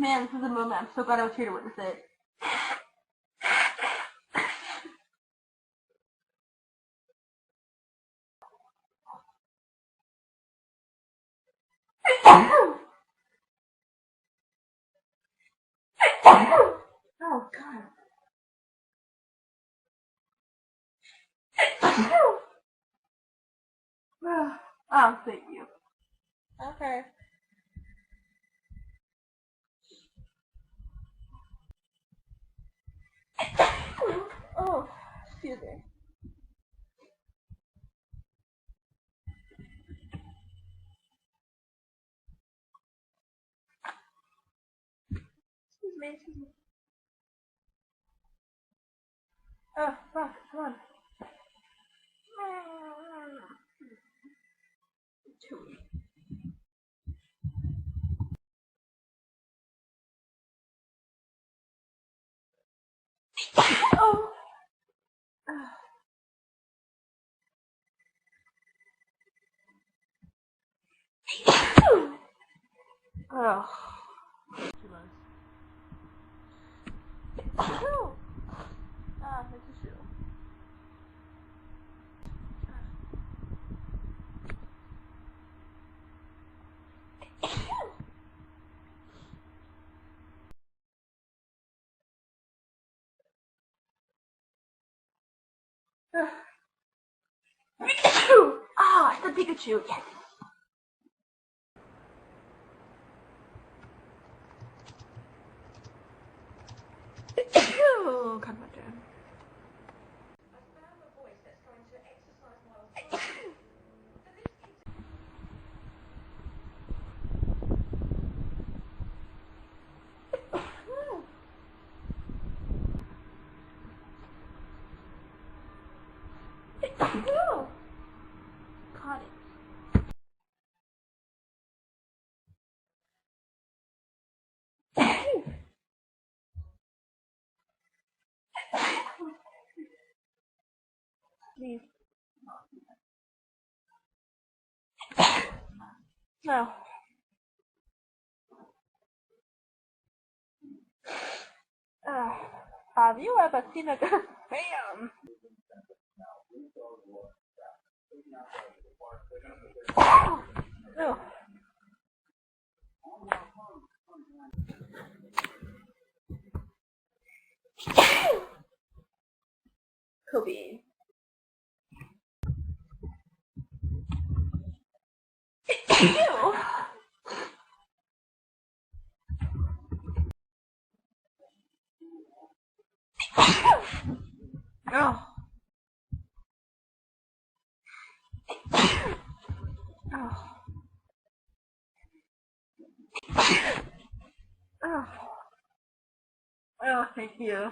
Man, this is a moment. I'm so glad I was here to witness it. Oh, God. Oh, thank you. Okay. Oh, excuse me. Excuse me. Oh, fuck, come on. Chewy. Oh. Oh. Ah, it's a shoe. Ah, it's a Pikachu. Yes. Come on, Jen. Caught it. Please. No. Have you ever seen a girl? Bam! No. Kobe. Ew. Oh. Oh. Oh. Oh, thank you.